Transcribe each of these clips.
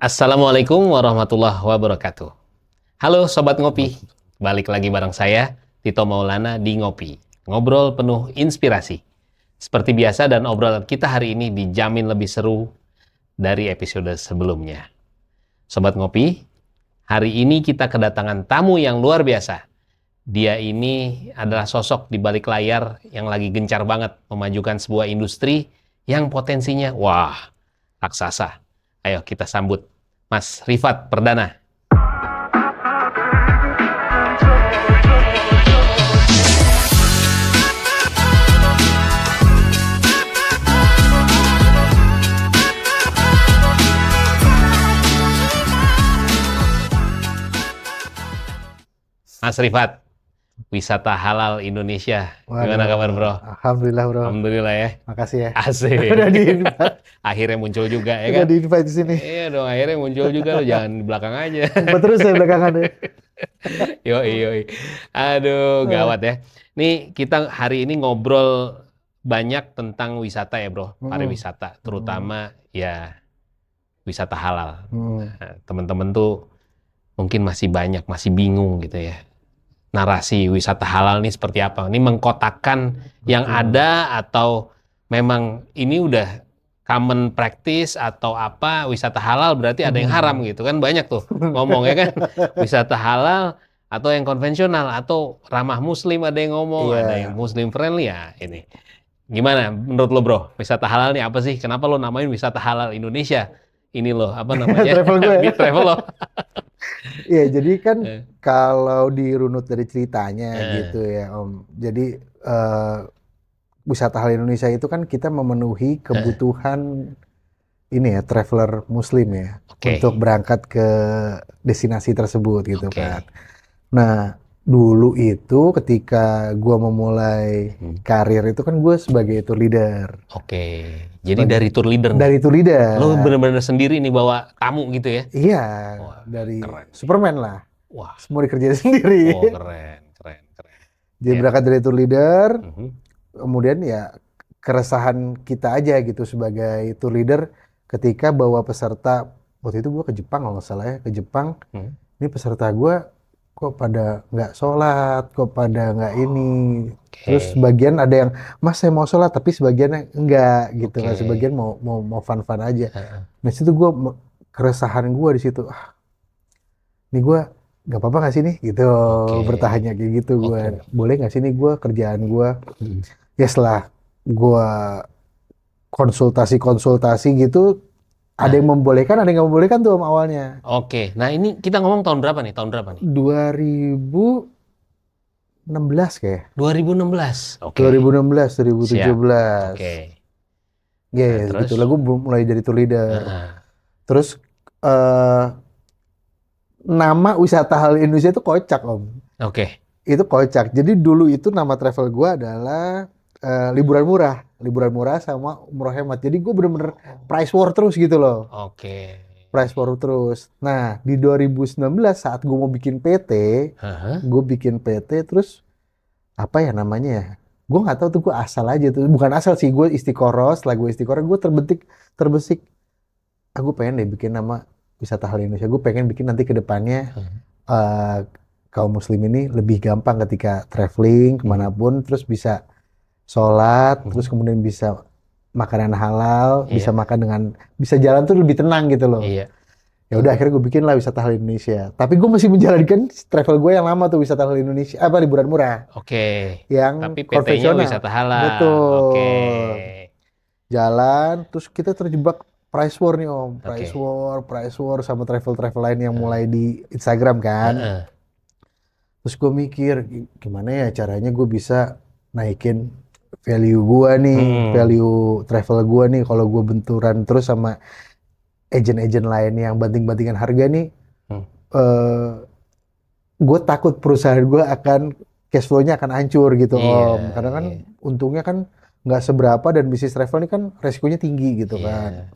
Assalamualaikum warahmatullahi wabarakatuh. Halo Sobat Ngopi, balik lagi bareng saya, Tito Maulana di Ngopi. Ngobrol penuh inspirasi. Seperti biasa dan obrolan kita hari ini dijamin lebih seru dari episode sebelumnya. Sobat Ngopi, hari ini kita kedatangan tamu yang luar biasa. Dia ini adalah sosok di balik layar yang lagi gencar banget memajukan sebuah industri yang potensinya, wah, raksasa. Ayo kita sambut Mas Rifat Perdana. Mas Rifat, wisata halal Indonesia. Gimana kabar, Bro? Alhamdulillah, Bro. Alhamdulillah ya. Makasih ya. Asik. Udah di-invite. Akhirnya muncul juga ya Udah kan? di-invite di sini. Iya dong, akhirnya muncul juga lo, jangan di belakang aja. Sempat terus ya belakangan ya. Yoi. Aduh, gawat ya. Nih kita hari ini ngobrol banyak tentang wisata ya, Bro. Pariwisata, terutama ya wisata halal. Nah, teman-teman tuh mungkin masih bingung gitu ya. Narasi wisata halal ini seperti apa? Ini mengkotakkan yang ada atau memang ini udah common practice atau apa, wisata halal berarti ada yang haram gitu kan, banyak tuh ngomongnya kan. Wisata halal atau yang konvensional atau ramah muslim ada yang ngomong, ada yang muslim friendly ya ini. Gimana menurut lo, Bro? Wisata halal ini apa sih? Kenapa lo namain wisata halal Indonesia? Ini loh, apa namanya? Travel gue ya? Travel lo. Iya, jadi kan kalau dirunut dari ceritanya gitu ya, Om. Jadi wisata halal Indonesia itu kan kita memenuhi kebutuhan ini ya, traveler muslim ya, untuk berangkat ke destinasi tersebut gitu kan. Nah, dulu itu ketika gua memulai karir itu kan gue sebagai tour leader. Jadi dari tour leader. Dari tour leader. Lo bener-bener sendiri nih bawa tamu gitu ya? Iya, dari keren. Superman lah. Wah, semua dikerjain sendiri. Oh, keren. Jadi berangkat dari tour leader, kemudian ya keresahan kita aja gitu sebagai tour leader ketika bawa peserta. Waktu itu gue ke Jepang kalau nggak salah ya, ke Jepang. Ini peserta gue kok pada nggak sholat, kok pada nggak ini. Terus sebagian ada yang, Mas saya mau sholat, tapi sebagiannya enggak gitu kan. Sebagian mau fun-fun aja. Nah situ gue, keresahan gue di situ. Ini gue nggak apa-apa nggak sih nih gitu, bertahannya kayak gitu gue. Boleh nggak sih nih gue kerjaan gue. Ya setelah gue konsultasi gitu, ada yang membolehkan, ada yang nggak membolehkan tuh awalnya. Nah ini kita ngomong tahun berapa nih? 2016 kayak. 2016. 2016, 2017. Ya, gitu lah gue mulai jadi tour leader. Terus nama wisata halal Indonesia itu kocak, Om. Itu kocak. Jadi dulu itu nama travel gue adalah liburan murah sama umroh hemat. Jadi gue bener-bener price war terus gitu loh. Price war terus. Nah, di 2019 saat gue mau bikin PT, terus apa ya namanya ya? Gue nggak tahu tuh, gue asal aja tuh. Bukan asal sih, gue istiqoroh. Setelah gue istiqoroh, gue terbesik. Aku pengen deh bikin nama wisata halal Indonesia. Gue pengen bikin nanti ke depannya kaum muslim ini lebih gampang ketika traveling kemanapun, terus bisa sholat, terus kemudian bisa makanan halal, bisa makan dengan, bisa jalan tuh lebih tenang gitu loh. Ya udah akhirnya gue bikin lah wisata halal Indonesia. Tapi gue masih menjalankan travel gue yang lama tuh, wisata halal Indonesia, liburan murah. Yang tapi PT-nya konvensional. wisata halal. Betul. Jalan, terus kita terjebak price war nih, Om. Price war sama travel lain yang mulai di Instagram kan. Terus gue mikir, gimana ya caranya gue bisa naikin value gua nih, value travel gua nih, kalau gua benturan terus sama agent-agent lain yang banting-bantingan harga nih, gue takut perusahaan gua akan cash flow-nya akan hancur gitu, Om. Karena kan untungnya kan nggak seberapa dan bisnis travel ini kan resikonya tinggi gitu kan.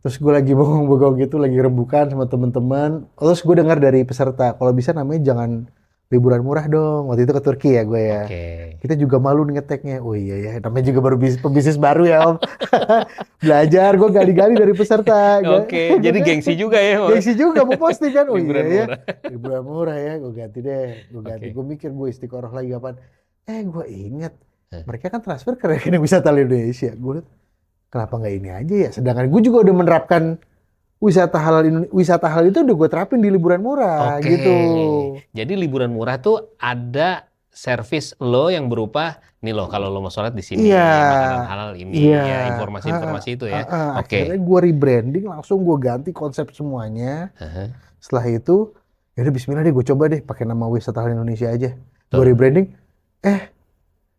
Terus gue lagi bengong-bengong gitu, lagi rembukan sama teman-teman. Terus gue dengar dari peserta, kalau bisa namanya jangan liburan murah dong. Waktu itu ke Turki ya gue ya. Oke. Kita juga malu nih ngeteknya. Oh iya ya, namanya juga baru pebisnis baru ya Om. Belajar, gue gali-gali dari peserta. Oke, jadi gengsi juga ya, Mas. Gengsi juga mau posting kan. Oh iya Liburan ya, murah. liburan murah ya. Gue ganti deh, gue ganti. Oke. Gue mikir gue istiqoroh lagi kapan. Gue inget, Hah. mereka kan transfer ke rekening wisata Indonesia. Gue liat, kenapa nggak ini aja ya? Sedangkan gue juga udah menerapkan wisata halal itu udah gue terapin di liburan murah Oke. gitu. Jadi liburan murah tuh ada servis lo yang berupa nih loh kalau lo mau sholat di sini, Iya, makanan halal ini, iya. ya informasi-informasi itu ya. Oke. Akhirnya gue rebranding, langsung gue ganti konsep semuanya. Heeh. Setelah itu, ya udah Bismillah deh, gue coba deh pakai nama Wisata Halal Indonesia aja. Gue Tuh, rebranding,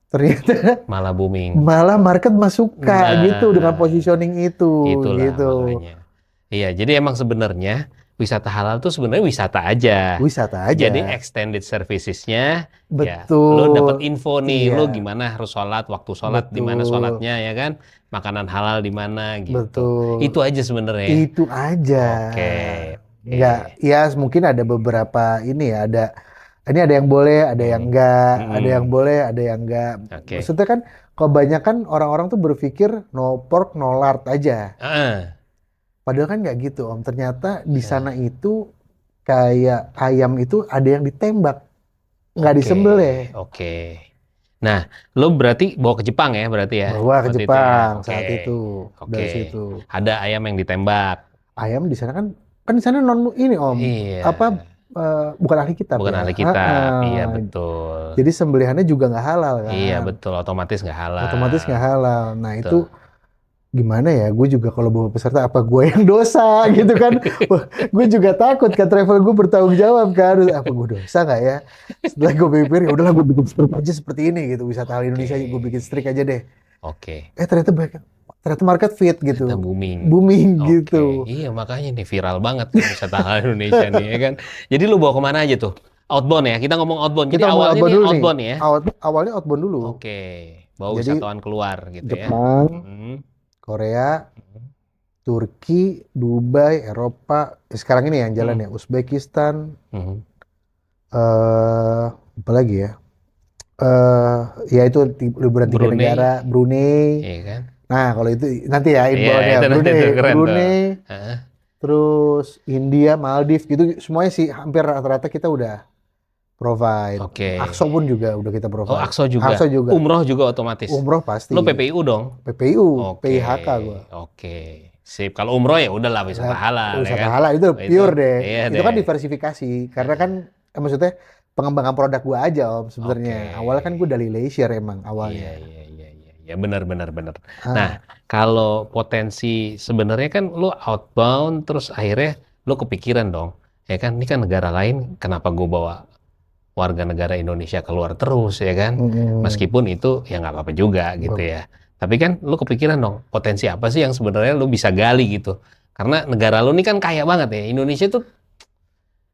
ternyata malah booming. malah market suka gitu dengan Nah, positioning itu, itulah gitu. makanya. Iya, jadi emang sebenarnya wisata halal tuh sebenarnya wisata aja. Wisata Jadi aja, extended services-nya ya lo dapat betul. info nih, Iya, lo gimana harus sholat, waktu sholat di mana betul, sholatnya ya kan, makanan halal di mana gitu. betul. Itu aja sebenarnya. Itu aja. Oke, Nggak, oke, ya mungkin ada beberapa ini ya, ini ada yang boleh, ada yang hmm, enggak, ada yang hmm, boleh, ada yang enggak. oke. Maksudnya kan kebanyakan orang-orang tuh berpikir no pork, no lard aja. Ah, Padahal kan nggak gitu, Om. Ternyata di nah, sana itu kayak ayam itu ada yang ditembak, nggak oke, disembelih. oke. Nah, lo berarti bawa ke Jepang ya, berarti ya, Bawa ke waktu itu ya. Jepang Oke, saat itu. oke. Dari situ. Ada ayam yang ditembak. Ayam di sana kan di sana non ini Om. Iya, Apa bukan ahli kitab bukan ya. ahli kitab. Iya, betul. Jadi sembelihannya juga nggak halal Iya, kan. betul. Otomatis nggak Otomatis halal. nggak halal. Nah itu Betul. gimana ya? Gue juga kalau bawa peserta apa gue yang dosa gitu kan? Wah, gue juga takut kan travel gue bertanggung jawab kan. Apa gue dosa nggak ya? Setelah gue pikir ya udahlah gue bikin strip aja seperti ini gitu. Wisata Halal Oke, Indonesia gue bikin strik aja deh. oke. Ternyata banyak, ternyata market fit Ternyata gitu. booming. Booming Oke, gitu. iya makanya nih viral banget nih wisata halal Indonesia nih ya kan. Jadi lu bawa kemana aja tuh? Outbound ya, kita ngomong outbound. Jadi Kita ngomong awalnya outbound nih dulu nih. outbound ya. Awalnya outbound dulu. Oke, bawa Jadi wisatawan keluar gitu ya. Jepang, Mhm, Korea, mhm, Turki, Dubai, Eropa. Sekarang ini yang jalan mhm, ya. Uzbekistan, mhm. apa lagi ya? Ya itu liburan 3 negara, Brunei, Brunei. iya kan? Nah, kalau itu nanti ya Iya, inbound ya, itu nanti Brunei, tuh keren tuh. Brunei, Heeh. terus India, Maldives gitu semuanya sih hampir rata-rata kita udah provide. Oke. Akso pun juga udah kita Oh, provide. Akso juga. Akso juga. Umroh juga otomatis. Umroh Lo pasti. PPIU dong? PPIU, Oke, PIHK gua. oke. Sip. Kalau umroh ya udahlah wisata Nah, halal ya wisata kan? halal itu Oh, itu pure deh. iya Itu deh. kan diversifikasi. Karena kan Heeh. maksudnya pengembangan produk gua aja Om Oke. sebenarnya. Awalnya kan gua dari leisure emang Iya, awalnya. iya, iya, iya. Ya benar, benar, benar. Nah, Ah, kalau potensi sebenarnya kan lo outbound terus akhirnya lo kepikiran dong. Ya kan, ini kan negara lain, kenapa gue bawa warga negara Indonesia keluar terus ya kan? mm-mm. Meskipun itu ya nggak apa-apa juga gitu ya. Tapi kan lo kepikiran dong, potensi apa sih yang sebenarnya lo bisa gali gitu. Karena negara lo ini kan kaya banget ya. Indonesia tuh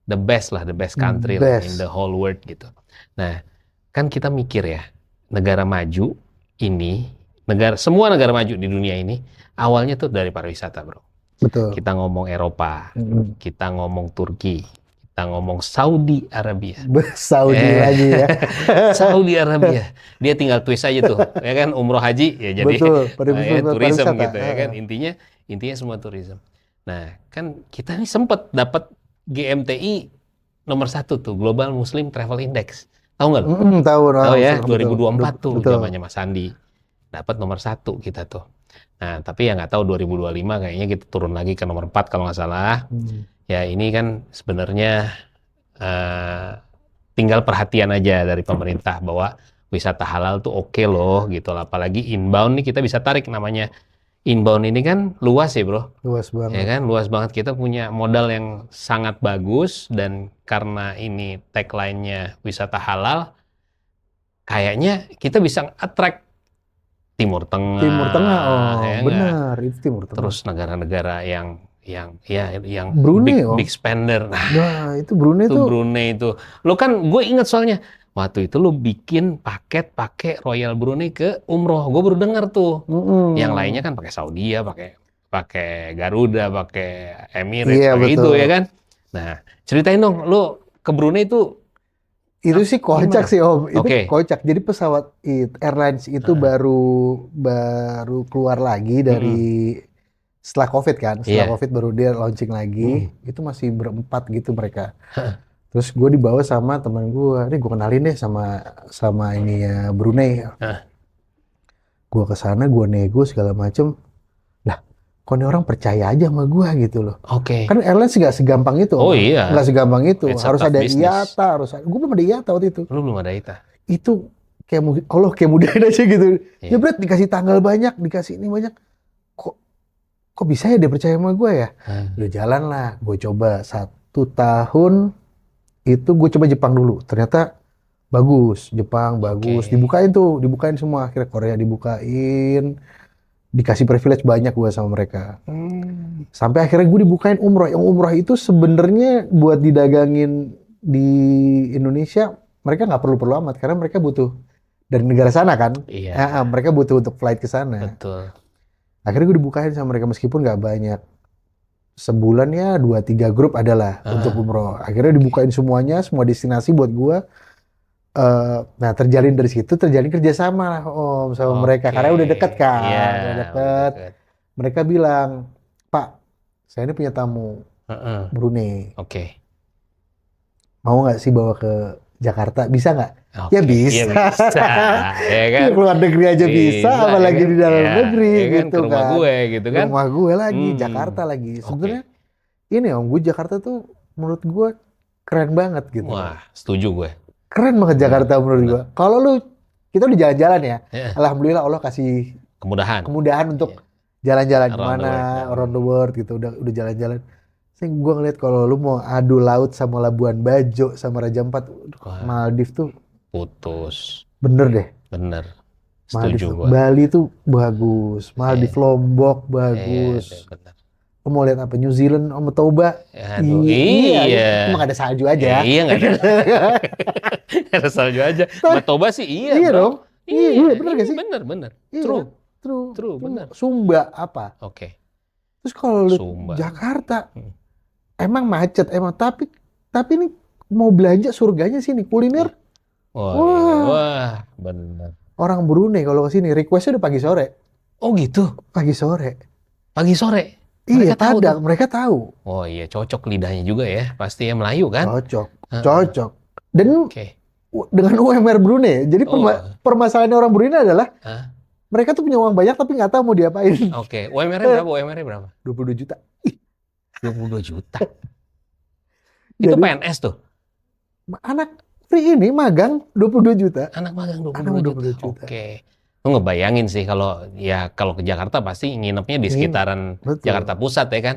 the best lah, the best country lah in the Best. whole world gitu. Nah, kan kita mikir ya, negara maju ini, semua negara maju di dunia ini, awalnya tuh dari pariwisata, bro. Betul. Kita ngomong Eropa, Mm-mm. kita ngomong Turki, kita ngomong Saudi Arabia. Saudi lagi ya. Saudi Arabia, dia tinggal twist aja tuh, ya kan umroh haji ya jadi Betul, ya tourism pariwisata. gitu ya kan intinya semua tourism. Nah kan kita nih sempet dapat GMTI nomor 1 tuh Global Muslim Travel Index, tahu nggak lo? Tahu, Tahu ya betul, 2024 tuh betul. zamannya Mas Sandi dapat nomor 1 kita tuh. Nah tapi ya nggak tahu 2025 kayaknya kita turun lagi ke nomor 4 kalau nggak salah. Hmm. Ya ini kan sebenarnya eh, tinggal perhatian aja dari pemerintah bahwa wisata halal tuh oke loh gitu. Apalagi inbound nih kita bisa tarik namanya. Inbound ini kan luas ya bro. Luas Ya banget. kan luas banget, kita punya modal yang sangat bagus dan karena ini tagline-nya wisata halal, kayaknya kita bisa attract Timur Timur Tengah, Tengah, ya enggak? benar, itu Timur Tengah. Terus negara-negara yang Brunei, big spender. Nah, Nah, itu Brunei tuh tuh, Brunei itu. Lo kan gue inget soalnya waktu itu lo bikin paket pakai Royal Brunei ke umroh. Gue baru dengar tuh. Yang lainnya mm-mm. kan pakai Saudi ya, pakai pakai Garuda, pakai Emirates, Iya pakai itu betul. ya kan. Nah, ceritain dong lo ke Brunei itu Itu sih kocak Gimana? sih Om, itu Oke. kocak. Jadi pesawat airlines itu baru keluar lagi dari setelah COVID kan, setelah Iya. COVID baru dia launching lagi. Mm. Itu masih berempat gitu mereka. Terus gue dibawa sama teman gue, nih gue kenalin deh sama ini ya Brunei. Hah, Gue ke sana, gue nego segala macem. Lah, kok ini orang percaya aja sama gue gitu loh. Oke. Kan airlines nggak segampang itu, Oh Om. iya, Nggak segampang itu. it's a Harus tough ada business. IATA, gue belum ada IATA waktu itu. Lu belum ada ITA. Itu kayak Allah kayak mudahin aja gitu. Iya. Jebret dikasih tanggal banyak, dikasih ini banyak. Kok bisa ya dia percaya sama gue ya? Udah jalan lah, gue coba 1 tahun itu gue coba Jepang dulu. Ternyata bagus, Jepang bagus. Oke. Dibukain semua. Akhirnya Korea dibukain, dikasih privilege banyak gue sama mereka. Sampai akhirnya gue dibukain umroh. Yang umroh itu sebenarnya buat didagangin di Indonesia, mereka nggak perlu amat karena mereka butuh dari negara sana kan. Iya, Mereka butuh untuk flight ke sana. betul. Akhirnya gue dibukain sama mereka meskipun nggak banyak. Sebulan ya 2-3 grup adalah untuk umroh. Akhirnya dibukain semuanya, semua destinasi buat gue. Nah terjalin dari situ, terjalin kerjasama lah Om sama mereka. Karena udah deket kan. Iya, Udah deket. Mereka bilang, Pak, saya ini punya tamu Brunei. Oke. Mau nggak sih bawa ke Jakarta? Bisa nggak? Oke. Ya bisa. Ya bisa. Ya kan? Ya keluar negeri aja bisa, apalagi ya kan? di dalam Ya, negeri ya kan? gitu Ke rumah kan. gue gitu kan. Rumah gue lagi, Jakarta lagi. Oke. Sebenarnya ini Om, gue Jakarta tuh menurut gue keren banget gitu. Wah, setuju gue. Keren banget Jakarta menurut gue. Kalau kita udah jalan-jalan ya, Ya, alhamdulillah Allah kasih kemudahan untuk jalan-jalan Around the kemana, world. around the world gitu. Udah jalan-jalan. Saya gue ngeliat kalau lu mau adu laut sama Labuan Bajo sama Raja Ampat, Wah. Maldives tuh putus. bener deh. Bener. Maldives Setuju tuh. gue. Bali tuh bagus, Maldives Lombok bagus. Bener. Lu mau lihat apa? New Zealand sama Toba? Aduh, Iya, iya. cuma ada salju aja. Iya nggak ada. Nggak ada salju aja. Matoba sih iya, Iya bro. dong. Iya, bener gak sih? Bener. Iya, True. True, bener. Sumba apa? Oke. Terus kalau lu Sumba. Jakarta, emang macet, tapi ini mau belanja surganya sini, kuliner. Wah, bener. Orang Brunei kalau ke sini requestnya udah pagi sore. Oh gitu? Pagi sore. Pagi sore? Iya, Mereka tahu tuh. mereka tahu. Oh iya, cocok lidahnya juga ya. Pasti ya Melayu kan? Cocok. Dan dengan UMR Brunei. Jadi permasalahan orang Brunei adalah mereka tuh punya uang banyak tapi nggak tahu mau diapain. Oke. UMR-nya berapa? 22 juta. 22 juta. Itu PNS tuh? Anak free ini magang 22 juta. Anak magang 22 juta. Oke. Lu ngebayangin sih kalau ke Jakarta pasti nginepnya di sekitaran Jakarta Pusat ya kan?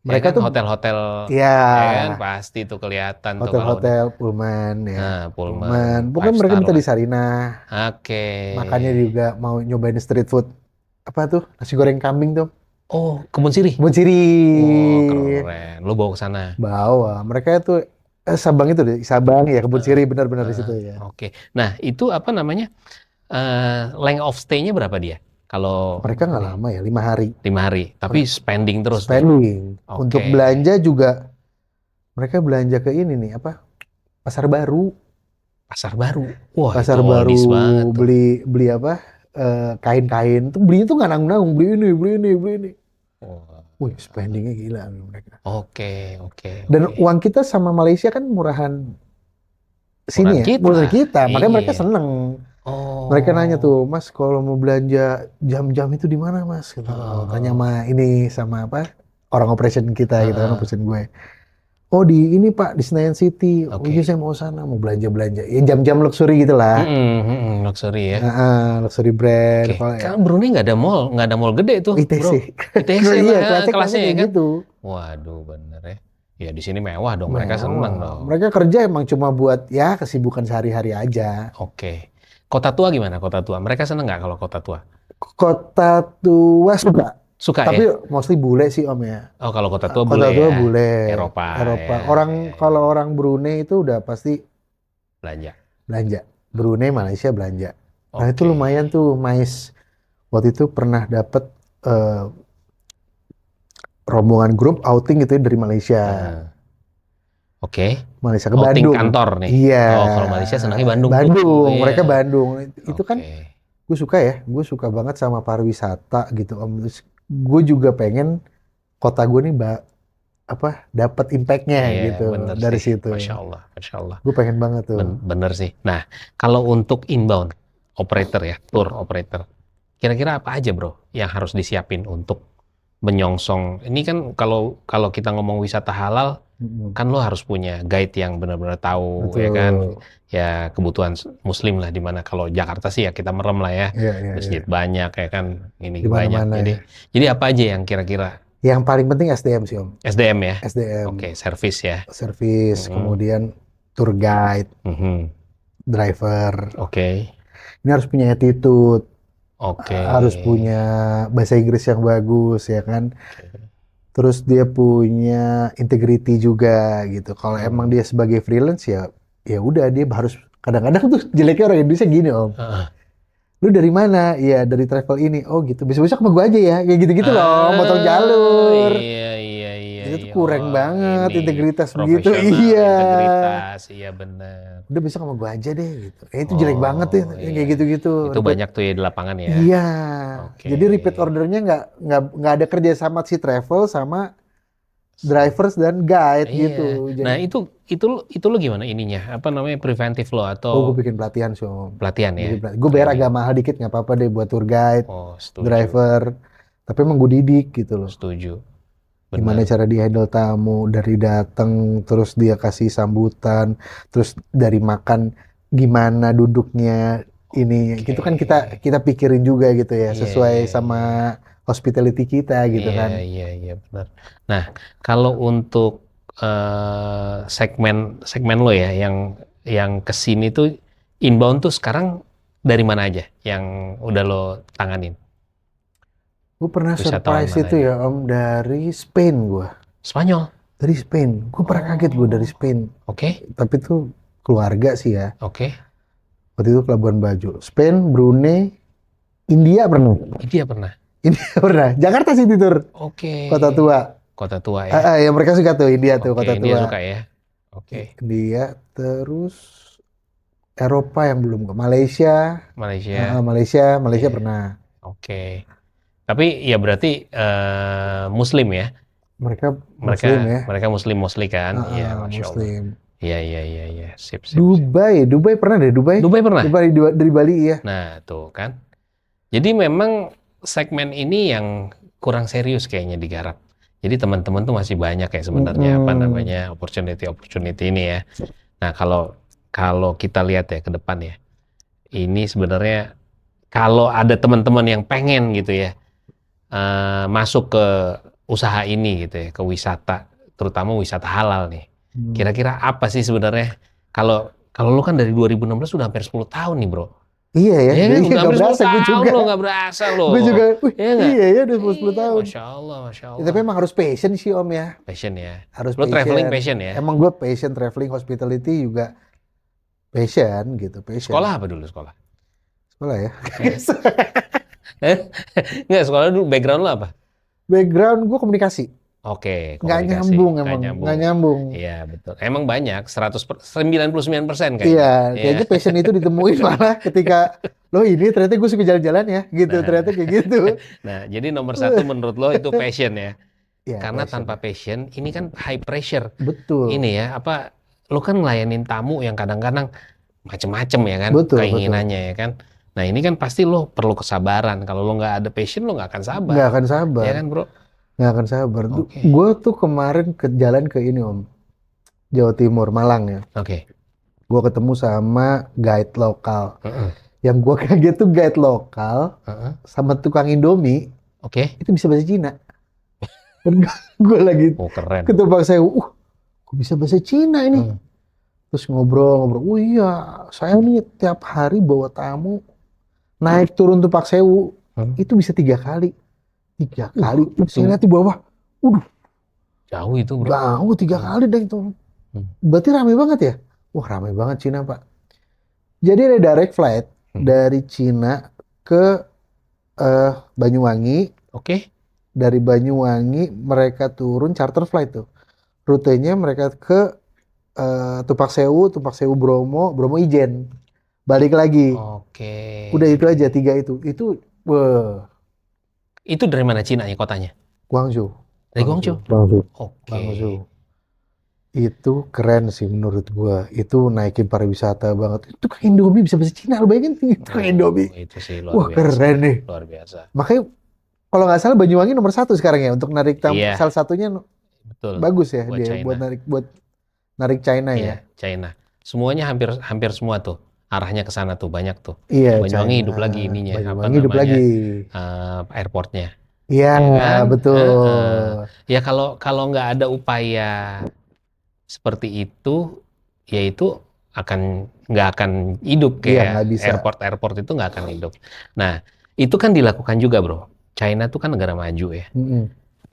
Mereka tuh hotel-hotel ya kan pasti tuh kelihatan hotel Pullman ya. Nah, Pullman. Pokoknya mereka minta di Sarinah. Oke. Makannya juga mau nyobain street food. Apa tuh? Nasi goreng kambing tuh. Oh, Kebun Sirih. Kebun Sirih. Oh, keren. Lu bawa ke sana. Bawa. Mereka itu Sabang itu deh, Sabang ya, Kebun Sirih benar-benar di situ ya. Oke. Nah, itu apa namanya? Length of stay-nya berapa dia? Kalau mereka nggak lama ya, 5 hari. 5 hari, tapi spending terus. Spending. Untuk belanja juga mereka belanja ke ini nih, apa? Pasar Baru. Pasar Baru. Wah, Pasar itu Baru banget tuh. beli apa? Kain-kain. Tuh belinya tuh nggak nanggung-nanggung, beli ini. Wih, spendingnya gila mereka. Oke. Dan uang kita sama Malaysia kan murahan sini ya, murahan kita. Makanya mereka seneng. Mereka nanya tuh, Mas kalau mau belanja jam-jam itu di mana Mas? Gitu. Tanya sama apa? Orang operation kita gitu kan, operation gue. Oh di ini Pak, di Senayan City. Oh iya saya mau sana, mau belanja-belanja. Ya jam-jam luxury gitu lah. Luxury ya. Luxury brand. Kan Brunei nggak ada mall gede tuh. ITC. ITC lah kelasnya ya kan. Gitu. Waduh bener ya. Ya di sini mewah dong, mereka seneng dong. Mereka kerja emang cuma buat ya kesibukan sehari-hari aja. Oke. Kota Tua gimana Kota Tua? Mereka seneng nggak kalau Kota Tua? Kota Tua suka tapi ya? Mostly bule sih Om ya. Oh kalau Kota Tua bule ya? Bule. Eropa. Kalau orang Brunei itu udah pasti belanja. Brunei, Malaysia belanja. Nah itu lumayan tuh Mais. Waktu itu pernah dapet rombongan grup outing gitu dari Malaysia. Oke. Malaysia ke Outing Bandung. kantor nih. Iya. Oh, kalau Malaysia senangnya Bandung tuh. Bandung, Iya. mereka Bandung. Itu kan Oke. gue suka ya, gue suka banget sama pariwisata gitu Om. Terus gue juga pengen kota gue nih dapat impact-nya Iya, gitu bener dari sih. situ. Masya Allah, Masya Allah. Gue pengen banget tuh. Bener sih. Nah, kalau untuk inbound operator ya, tour operator, kira-kira apa aja bro yang harus disiapin untuk menyongsong? Ini kan kalau kalau kita ngomong wisata halal, kan lo harus punya guide yang benar-benar tahu ya kan, Betul. ya kebutuhan muslim lah, dimana kalau Jakarta sih ya kita merem lah ya, Iya, iya, masjid iya. banyak ya kan, ini Di banyak. mana-mana ya. Jadi apa aja yang kira-kira Yang paling penting SDM sih Om. SDM ya? SDM, Oke, service ya. service, Mhm. kemudian tour guide, Mhm. driver. Oke, Ini harus punya attitude, oke. harus punya bahasa Inggris yang bagus ya kan. Terus dia punya integrity juga gitu. Kalau emang dia sebagai freelance ya udah dia harus, kadang-kadang tuh jeleknya orang Indonesia gini Om. Heeh. Lu dari mana? Iya dari travel ini. Oh gitu. Besok-besok sama gue aja ya. Kayak gitu-gitu loh. Motong jalur. Iya, iya, iya, Itu tuh iya. kurang Oh, banget ini integritas begitu. profesional, Iya. integritas, iya benar. Udah besok sama gue aja deh gitu. Itu jelek banget tuh yang kayak Iya. gitu-gitu. Itu Repeat. banyak tuh ya di lapangan ya. Iya. Oke. Jadi repeat ordernya nggak ada kerja sama si travel sama drivers dan guide Iya. gitu. Nah, itu lo gimana ininya? Apa namanya, preventif lo Oh, atau gue bikin pelatihan sih Om. pelatihan ya? Gue bayar Training. agak mahal dikit nggak apa-apa deh buat tour guide, Oh, setuju. driver. Tapi emang gue didik gitu loh. Setuju. Gimana Benar. cara di handle tamu dari datang, terus dia kasih sambutan, terus dari makan gimana duduknya ini, Oke. gitu kan kita pikirin juga gitu ya, Iya, sesuai iya, sama iya. hospitality kita gitu Iya, kan. iya, benar. Nah, kalau untuk segmen lo ya, yang kesini tuh inbound tuh sekarang dari mana aja yang udah lo tanganin? Gue pernah Wisatawan surprise mana itu aja? ya Om dari Spain gue. Spanyol. Dari Spain. Gue pernah kaget gue dari Spain. Oke, Tapi tuh keluarga sih ya. oke. Waktu itu ke Labuan Bajo. Spain, Brunei, India pernah. India pernah. India pernah. Jakarta City Tour. Oke. Kota tua. Kota tua ya. Ya mereka suka tuh India tuh, Oke, kota India tua. suka ya. Oke. India, terus Eropa yang belum ke Malaysia. Malaysia. Malaysia Iya. pernah. Oke. Tapi ya berarti Muslim ya. Mereka Muslim ya. Mereka Muslim kan. Iya, Masya Allah. Muslim. Iya. Sip. Dubai pernah deh, Dubai Pernah. dari Bali ya. Nah, tuh kan. Jadi memang segmen ini yang kurang serius kayaknya digarap. Jadi teman-teman tuh masih banyak ya sebenarnya apa namanya opportunity ini ya. Nah, kalau kita lihat ya ke depan ya. Ini sebenarnya kalau ada teman-teman yang pengen gitu ya masuk ke usaha ini gitu ya, ke wisata, terutama wisata halal nih. Kira-kira apa sih sebenarnya? Kalau lu kan dari 2016 sudah hampir 10 tahun nih, Bro. Iya ya, Iya kan? Udah nggak hampir 10 berasa gue tahun juga. lo, nggak berasa lo. Gue juga, Iya iya udah 10 tahun. Masya Allah. Ya, tapi emang harus passion sih Om ya. Passion ya. Harus Lo traveling passion ya? Emang gue passion, traveling, hospitality juga passion gitu. Passion. Sekolah apa dulu sekolah? Sekolah ya. Nggak, sekolah dulu background lo apa? Background gue komunikasi. Oke, Nggak komunikasi. nyambung emang. Nggak nyambung. Iya, betul. Emang banyak, 99% kayaknya. Iya, kayaknya passion itu ditemuin malah ketika, loh ini ternyata gue suka jalan-jalan ya, gitu. Ternyata kayak gitu. Nah, jadi nomor satu menurut lo itu passion ya? Ya, Karena passion. tanpa passion, ini kan high pressure. Betul. Ini ya, lo kan ngelayanin tamu yang kadang-kadang macem-macem ya kan, Betul, keinginannya ya kan. Nah, ini kan pasti lo perlu kesabaran. Kalau lo nggak ada passion, lo nggak akan sabar. Nggak akan sabar. Ya kan, Bro? Nggak akan sabar. Oke. Gue tuh kemarin jalan ke ini Om, Jawa Timur, Malang ya. Oke. Gue ketemu sama guide lokal. Yang gue kaget tuh guide lokal sama tukang Indomie. Oke. Itu bisa bahasa Cina. Dan gue lagi keren. ketemu Pak Sewu, kok bisa bahasa Cina ini? Terus ngobrol. Oh iya, saya nih tiap hari bawa tamu naik turun tuh Pak Sewu. Itu bisa 3 kali. 3 kali. Saya lihat di bawah. Jauh itu, Bro. Jauh 3 kali deh itu. Berarti rame banget ya? Wah, rame banget Cina, Pak. Jadi ada direct flight dari Cina ke Banyuwangi. Oke. Dari Banyuwangi mereka turun charter flight tuh. Rutenya mereka ke Tupak Sewu Bromo, Bromo Ijen. Balik lagi. Oke. Udah itu aja 3 itu. Itu Itu dari mana Cina ya kotanya? Guangzhou. Dari Guangzhou. Oke. Guangzhou. Itu keren sih menurut gua. Itu naikin pariwisata banget. Itu kayak Indomie bisa bahasa Cina, lu bayangin itu kayak Indomie. Itu sih Wah, keren nih. Luar biasa. Makanya kalau nggak salah Banyuwangi nomor 1 sekarang ya untuk narik tamu. Iya. Salah satunya Betul. bagus ya Buat dia China. buat narik China Iya, ya. China. Semuanya hampir semua tuh arahnya ke sana tuh, banyak tuh. Iya, Banyuwangi China. hidup lagi ininya, Banyuwangi hidup lagi. Airportnya. Iya, Ya kan? betul. Ya kalau nggak ada upaya seperti itu, ya itu nggak akan hidup Iya, kayak nggak bisa. airport itu nggak akan hidup. Nah, itu kan dilakukan juga, bro. China tuh kan negara maju ya.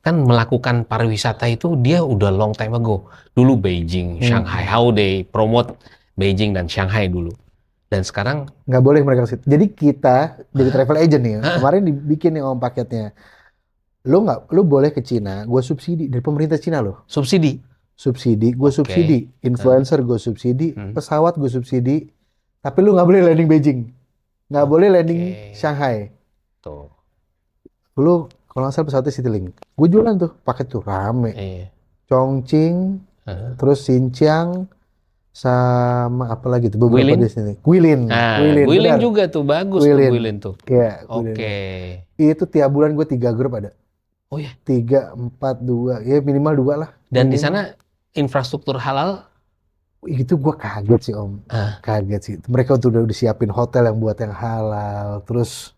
Kan melakukan pariwisata itu dia udah long time ago. Dulu Beijing, Shanghai, how they promote Beijing dan Shanghai dulu. Dan sekarang nggak boleh mereka ke situ. Jadi kita jadi travel agent nih. Kemarin dibikin nih paketnya. Lu boleh ke Cina, gue subsidi dari pemerintah Cina loh. subsidi. Gue subsidi, influencer gue subsidi, pesawat gue subsidi, tapi lu nggak boleh landing Beijing, nggak boleh landing Shanghai. Tuh. Lu kalau nggak salah pesawatnya Citylink, gue jualan tuh paket tuh rame. Chongqing, terus Xinjiang, sama apa lagi tuh beberapa di sini. Guilin juga tuh bagus tuh Guilin tuh. Iya. Itu tiap bulan gue 3 grup ada. Oh ya. 3, 4, 2, ya minimal 2 lah. Dan di sana infrastruktur halal? Itu gue kaget sih Om, kaget sih. Mereka tuh udah siapin hotel yang buat yang halal, terus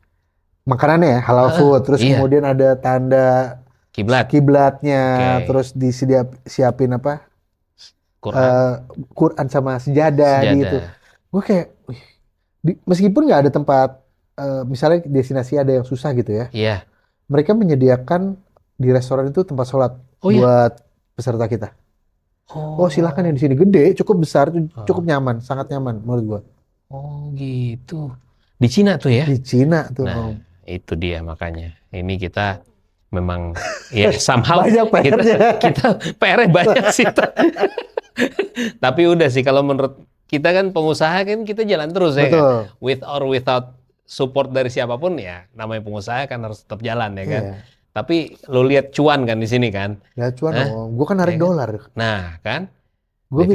makanannya ya halal food, terus kemudian ada tanda kiblatnya, terus siapin apa? Quran sama sejadah gitu. Gue kayak, meskipun nggak ada tempat, misalnya destinasi ada yang susah gitu ya. Iya. Mereka menyediakan di restoran itu tempat sholat buat peserta kita. Oh silakan yang di sini gede, cukup besar, cukup nyaman, sangat nyaman menurut gua. Oh gitu. Di Cina tuh ya? Di Cina tuh. Nah, itu dia makanya. Ini kita memang ya somehow banyak kita PR-nya banyak sih. Tapi udah sih kalau menurut kita kan pengusaha kan kita jalan terus ya kan. With or without support dari siapapun ya namanya pengusaha kan harus tetap jalan ya kan. Tapi lo lihat cuan kan di sini kan? Ya cuan gue kan narik dolar. Nah kan? Gue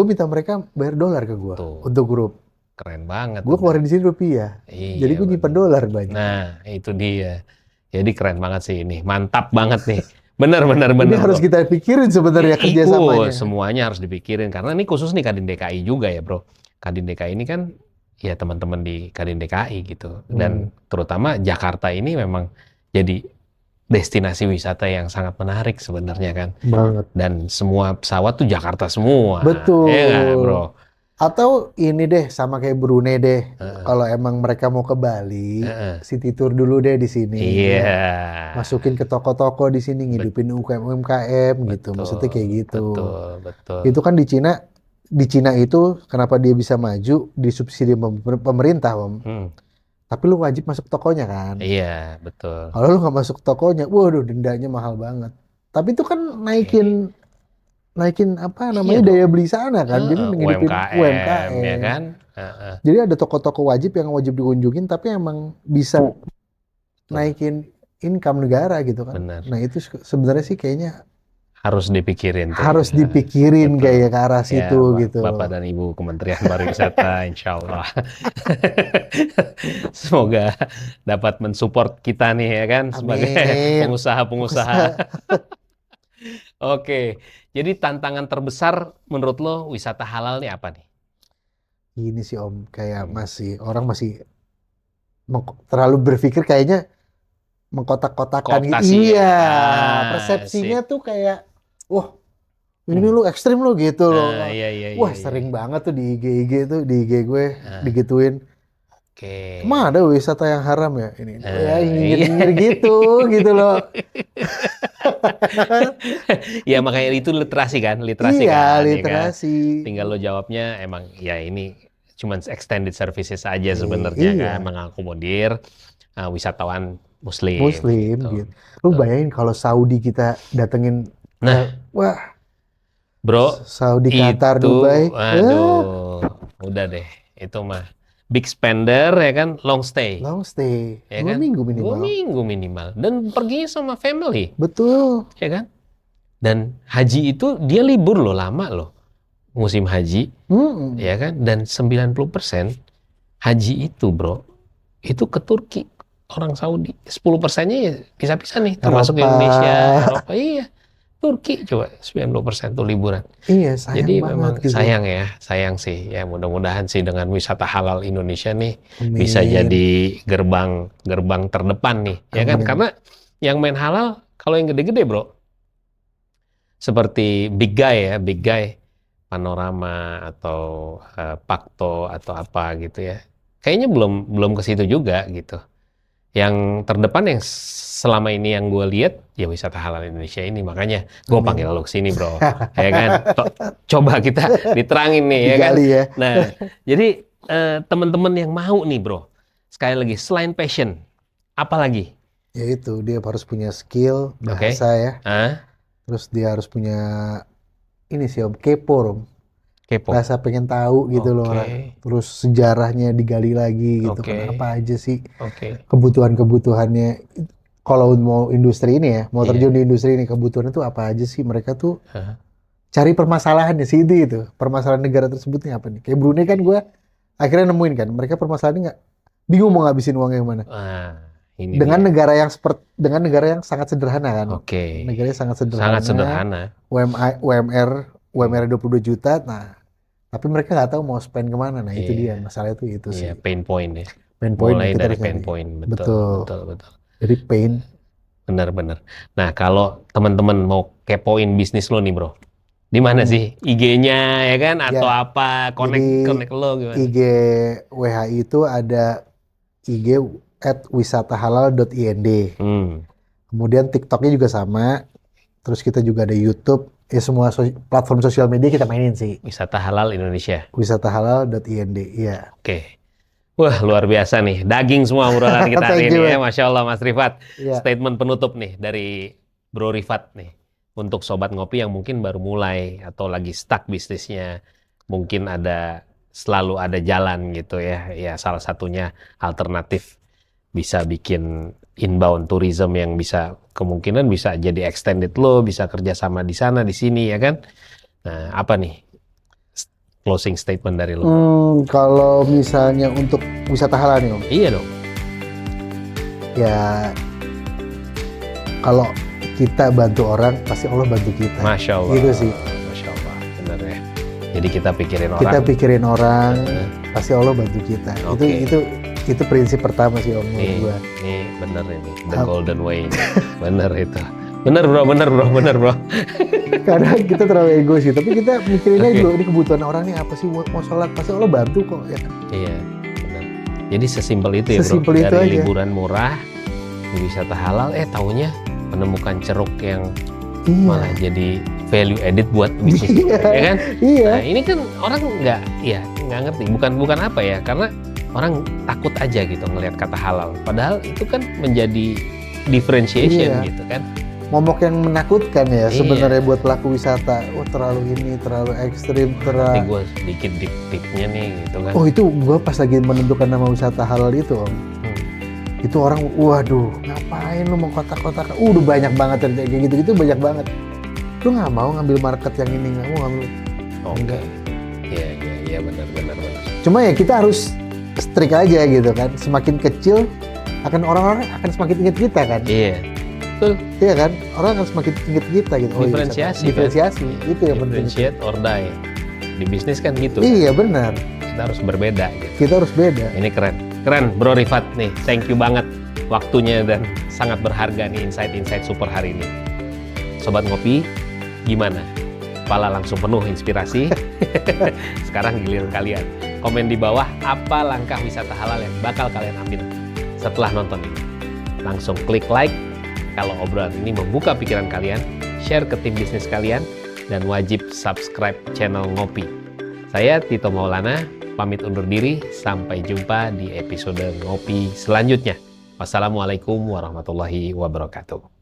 minta mereka bayar dolar ke gue untuk grup. Keren banget. Gue keluarin di sini rupiah. Iya, jadi gue nyimpen dolar banyak. Nah itu dia. Jadi keren banget sih ini. Mantap banget nih. Bener. Ini harus kita pikirin sebenarnya kerjasamanya. Semuanya harus dipikirin. Karena ini khusus nih Kadin DKI juga ya bro. Kadin DKI ini kan ya teman-teman di Kadin DKI gitu. Dan terutama Jakarta ini memang jadi destinasi wisata yang sangat menarik sebenarnya kan. Banget. Dan semua pesawat tuh Jakarta semua. Betul. Ya gak, bro? Atau ini deh sama kayak Brunei deh. Kalau emang mereka mau ke Bali, city tour dulu deh di sini. Iya. Ya. Masukin ke toko-toko di sini, ngidupin UMKM gitu. Maksudnya kayak gitu. Betul. Itu kan di Cina itu kenapa dia bisa maju disubsidi pemerintah, Om. Tapi lu wajib masuk tokonya kan? Iya, betul. Kalau lu nggak masuk tokonya, waduh dendanya mahal banget. Tapi itu kan naikin apa namanya daya beli sana kan? Jadi ngidupin UMKM ya kan? Jadi ada toko-toko wajib yang wajib dikunjungin, tapi emang bisa naikin income negara gitu kan? Benar. Nah itu sebenarnya sih kayaknya harus dipikirin. Harus dipikirin kayak ke arah situ gitu. Bapak dan Ibu Kementerian Pariwisata, insya Allah. Semoga dapat mensupport kita nih ya kan sebagai pengusaha-pengusaha. Oke, jadi tantangan terbesar menurut lo wisata halal nih apa nih? Ini sih Om, kayak orang masih terlalu berpikir kayaknya mengkotak-kotakan gitu. Iya, persepsinya tuh kayak wah, ini lu ekstrim lu gitu loh. Iya, wah, sering banget tuh di IG tuh, di IG gue digituin. Emang ada wisata yang haram ya? Ini ya nyindir gitu loh. Ya makanya itu literasi kan? Iya, literasi. Ya kan? Tinggal lo jawabnya emang ya ini cuma extended services aja sebenarnya kan, mengakomodir wisatawan Muslim gitu. Lu bayangin kalau Saudi kita datengin, wah Bro, Saudi, Qatar, itu, Dubai. aduh, udah deh, itu mah big spender ya kan, long stay, Long stay. ya 2 kan, minggu 2 minimal. minggu minimal, dan pergi sama family, Betul. ya kan. Dan haji itu dia libur loh, lama loh, musim haji, ya kan. Dan 90% haji itu bro, itu ke Turki, orang Saudi. 10%-nya ya bisa-bisa nih, termasuk Eropa. Indonesia, Eropa, iya. Turki coba 90% tuh liburan. Iya, sayang Jadi banget memang gitu. sayang ya, sayang sih. Ya mudah-mudahan sih dengan wisata halal Indonesia nih Amin. bisa jadi gerbang terdepan nih, ya kan? Amin. Karena yang main halal kalau yang gede-gede bro, seperti Big Guy, Panorama atau Pakto atau apa gitu ya. Kayaknya belum ke situ juga gitu. Yang terdepan yang selama ini yang gue lihat ya wisata halal Indonesia ini, makanya gue Amin. panggil lo kesini bro, ya kan. Coba kita diterangin nih, ya kan. Digali ya. Nah, jadi teman-teman yang mau nih bro, sekali lagi selain passion, apa lagi? Yaitu dia harus punya skill bahasa ya. Terus dia harus punya ini sih Om, kepo. Rasa pengen tahu gitu loh orang. Terus sejarahnya digali lagi gitu kan, apa aja sih kebutuhan-kebutuhannya. Kalau mau industri ini ya, mau terjun di industri ini, kebutuhannya tuh apa aja sih, mereka tuh cari permasalahannya sih itu. Permasalahan negara tersebut nih apa nih. Kayak Brunei kan gue akhirnya nemuin kan, mereka permasalahannya nggak bingung mau ngabisin uangnya yang mana. Dengan negara yang sangat sederhana kan. Negaranya sangat sederhana. UMR 22 juta. Nah, tapi mereka nggak tahu mau spend kemana. Nah, itu dia masalah itu sih. Pain point ya. Pain point Mulai kita dari harus pain nyari. point, Betul. Jadi pain. Bener. Nah, kalau teman-teman mau kepoin bisnis lo nih bro, di mana sih IG-nya ya kan, atau apa, connect lo gimana? IG WHI itu ada IG @wisatahalal.ind. Kemudian TikToknya juga sama. Terus kita juga ada YouTube. Ya semua platform sosial media kita mainin sih. Wisata Halal Indonesia. Wisatahalal.ind, iya. Oke. Wah, luar biasa nih. Daging semua obrolan kita hari ini ya. Masya Allah Mas Rifat. Statement penutup nih dari Bro Rifat nih. Untuk Sobat Ngopi yang mungkin baru mulai atau lagi stuck bisnisnya. Mungkin selalu ada jalan gitu ya. Ya salah satunya alternatif bisa bikin inbound tourism yang kemungkinan bisa jadi extended lo, bisa kerjasama di sana, di sini ya kan. Nah, apa nih closing statement dari lo? Kalau misalnya untuk wisata halal nih Om. Iya dong. Ya, kalau kita bantu orang, pasti Allah bantu kita. Masya Allah. Gitu sih. Masya Allah, benar ya. Jadi kita pikirin orang, pasti Allah bantu kita. Itu prinsip pertama sih Om menurut gua. Ini bener ini, the golden way. Bener itu. Bener bro. Kadang kita terlalu egois sih, tapi kita mikirinnya dulu ini kebutuhan orang nih apa sih, mau sholat pasti Allah bantu kok ya. Iya, benar. Jadi sesimpel itu ya bro. Dari liburan murah, wisata halal, taunya menemukan ceruk yang malah jadi value added buat bisnis, ya kan? Iya. Nah ini kan orang nggak ngerti, bukan apa ya, karena orang takut aja gitu ngelihat kata halal. Padahal itu kan menjadi differentiation gitu kan. Momok yang menakutkan ya sebenarnya buat pelaku wisata. Terlalu ekstrim, Nanti gue sedikit tipnya nih gitu kan. Itu gue pas lagi menentukan nama wisata halal itu Om. Itu orang, waduh ngapain lu mau kotak-kotak. Udah banyak banget kayak gitu-gitu, banyak banget. Lu nggak mau ngambil market yang ini, nggak mau ngambil. Enggak. Iya benar. Cuma ya kita harus strict aja gitu kan. Semakin kecil orang-orang akan semakin ingat kita kan. Iya. Betul. Iya kan? Orang akan semakin ingat kita gitu. Diferensiasi kan? Itu yang penting. Differentiate or die. Di bisnis kan gitu. Iya benar. Kita harus berbeda gitu. Kita harus beda. Ini keren Bro Rifat nih. Thank you banget waktunya dan sangat berharga nih insight super hari ini. Sobat Ngopi, gimana? Kepala langsung penuh inspirasi. Sekarang giliran kalian. Komen di bawah apa langkah wisata halal yang bakal kalian ambil setelah nonton ini. Langsung klik like kalau obrolan ini membuka pikiran kalian, share ke tim bisnis kalian, dan wajib subscribe channel Ngopi. Saya Tito Maulana, pamit undur diri. Sampai jumpa di episode Ngopi selanjutnya. Wassalamualaikum warahmatullahi wabarakatuh.